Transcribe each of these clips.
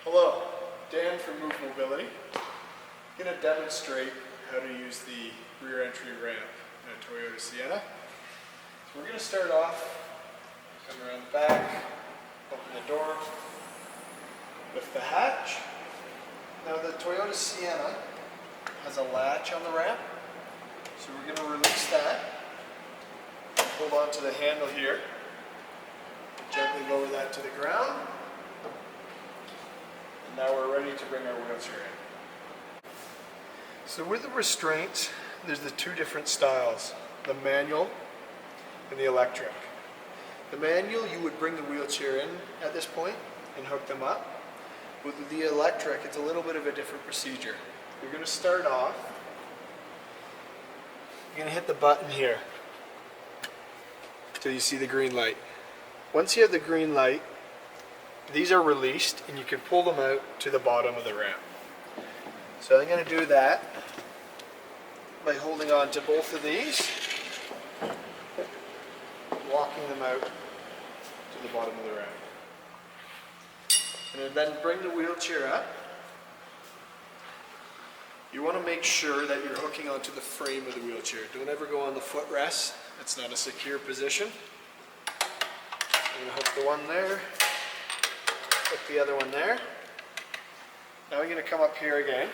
Hello, Dan from MoveMobility. I'm going to demonstrate how to use the rear entry ramp in a Toyota Sienna. So we're going to start off, come around the back, open the door, lift the hatch. Now the Toyota Sienna has a latch on the ramp, so we're going to release that, hold on to the handle here, gently lower that to the ground. Now we're ready to bring our wheelchair in. So with the restraints, there's the two different styles, the manual and the electric. The manual, you would bring the wheelchair in at this point and hook them up. With the electric, it's a little bit of a different procedure. You're going to start off, you're going to hit the button here until you see the green light. Once you have the green light, these are released and you can pull them out to the bottom of the ramp. So I'm going to do that by holding on to both of these, walking them out to the bottom of the ramp. And then bring the wheelchair up. You want to make sure that you're hooking onto the frame of the wheelchair. Don't ever go on the footrest. It's not a secure position. I'm going to hook the one there. Hook the other one there. Now we're going to come up here again.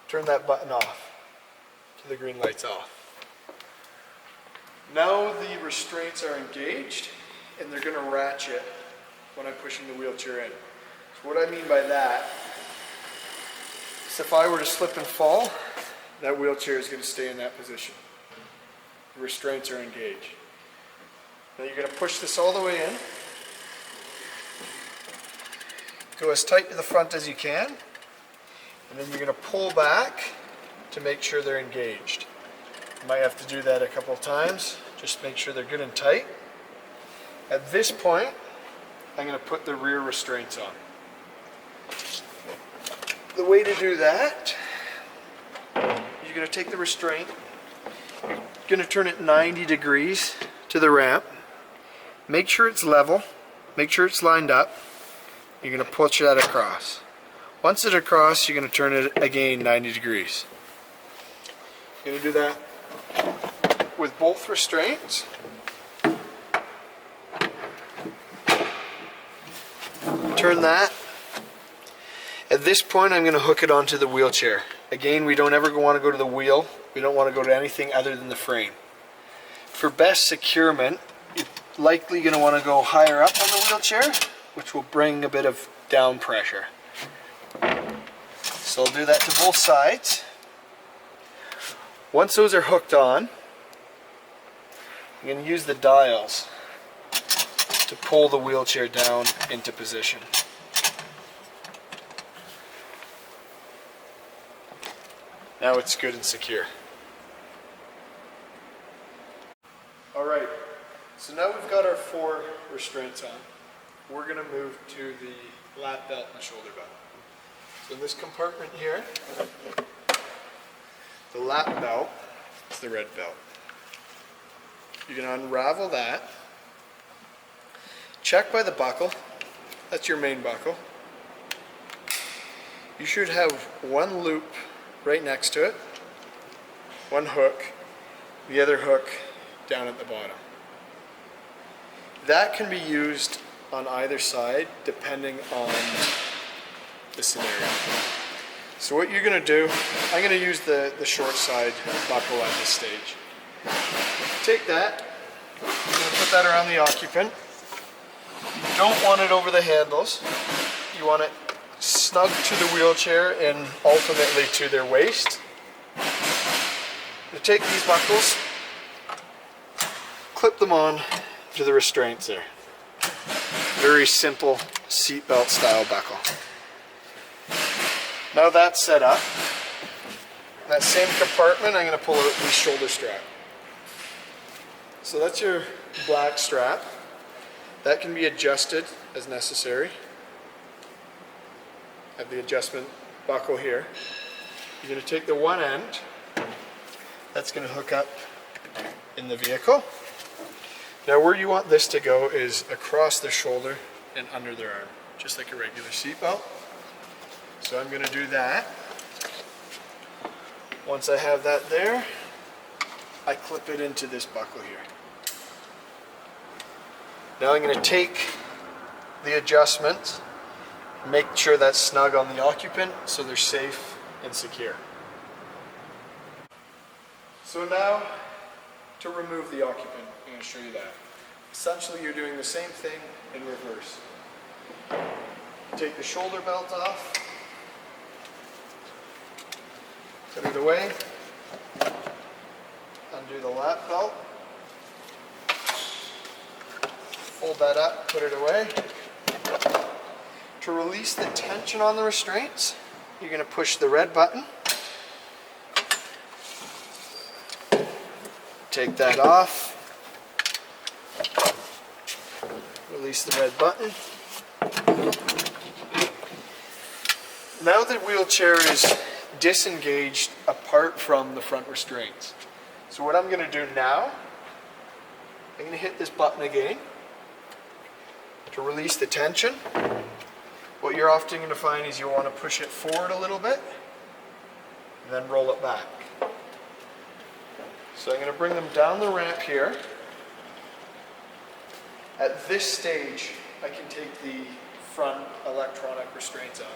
Turn that button off till the green light's off. Now the restraints are engaged and they're going to ratchet when I'm pushing the wheelchair in. So what I mean by that is if I were to slip and fall, that wheelchair is going to stay in that position. The restraints are engaged. Now you're going to push this all the way in. Go as tight to the front as you can, and then you're going to pull back to make sure they're engaged. You might have to do that a couple of times, just make sure they're good and tight. At this point, I'm going to put the rear restraints on. The way to do that, you're going to take the restraint, you're going to turn it 90 degrees to the ramp, make sure it's level, make sure it's lined up. You're going to push that across. Once it's across, you're going to turn it again 90 degrees. You're going to do that with both restraints. Turn that. At this point, I'm going to hook it onto the wheelchair. Again, we don't ever want to go to the wheel. We don't want to go to anything other than the frame. For best securement, you're likely going to want to go higher up on the wheelchair, which will bring a bit of down pressure. So I'll do that to both sides. Once those are hooked on, I'm going to use the dials to pull the wheelchair down into position. Now it's good and secure. Alright, so now we've got our 4 restraints on. We're going to move to the lap belt and the shoulder belt. So in this compartment here, the lap belt is the red belt. You're going to unravel that. Check by the buckle. That's your main buckle. You should have one loop right next to it, one hook, the other hook down at the bottom. That can be used on either side depending on the scenario. So what you're going to do, I'm going to use the short side buckle at this stage. Take that, you're going to put that around the occupant. You don't want it over the handles. You want it snug to the wheelchair and ultimately to their waist. You take these buckles, clip them on to the restraints there. Very simple seatbelt style buckle. Now that's set up, that same compartment I'm going to pull out the shoulder strap. So that's your black strap. That can be adjusted as necessary. I have the adjustment buckle here. You're going to take the one end, that's going to hook up in the vehicle. Now where you want this to go is across the shoulder and under their arm. just like a regular seatbelt. So I'm going to do that. Once I have that there, I clip it into this buckle here. Now I'm going to take the adjustments, make sure that's snug on the occupant so they're safe and secure. So now to remove the occupant, I'm going to show you that. Essentially you're doing the same thing in reverse. Take the shoulder belt off, put it away, undo the lap belt, fold that up, put it away. To release the tension on the restraints, you're going to push the red button, take that off, release the red button. Now the wheelchair is disengaged apart from the front restraints. So what I'm going to do now, I'm going to hit this button again to release the tension. What you're often going to find is you want to push it forward a little bit and then roll it back. So I'm going to bring them down the ramp here. At this stage, I can take the front electronic restraints out.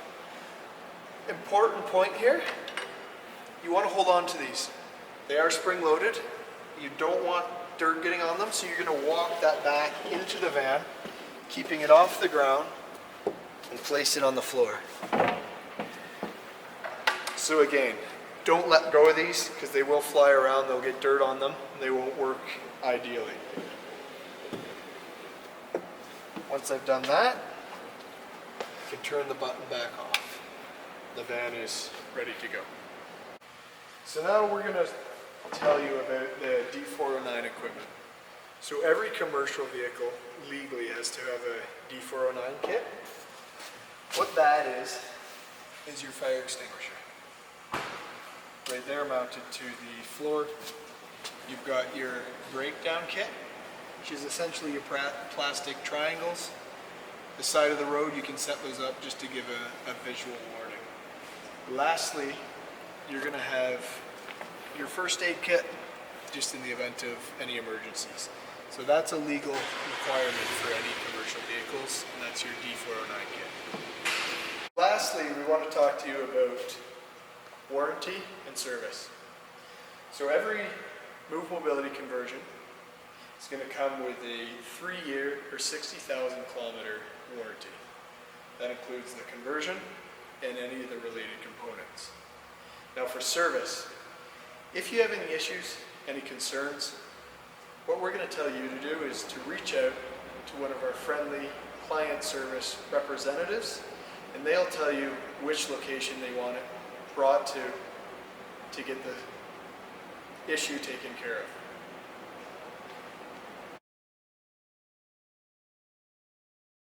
Important point here, you want to hold on to these. They are spring loaded. You don't want dirt getting on them, so you're going to walk that back into the van, keeping it off the ground, and place it on the floor. So again, don't let go of these because they will fly around, they'll get dirt on them, and they won't work ideally. Once I've done that, I can turn the button back off. The van is ready to go. So now we're going to tell you about the D409 equipment. So every commercial vehicle legally has to have a D409 kit. What that is your fire extinguisher. Right there mounted to the floor. You've got your breakdown kit, which is essentially your plastic triangles. The side of the road, you can set those up just to give a visual warning. Lastly, you're going to have your first aid kit just in the event of any emergencies. So that's a legal requirement for any commercial vehicles, and that's your D409 kit. Lastly, we want to talk to you about warranty and service. So every MoveMobility conversion is going to come with a 3-year or 60,000 kilometer warranty. That includes the conversion and any of the related components. Now for service, if you have any issues, any concerns, what we're going to tell you to do is to reach out to one of our friendly client service representatives, and they'll tell you which location they want it brought to get the issue taken care of.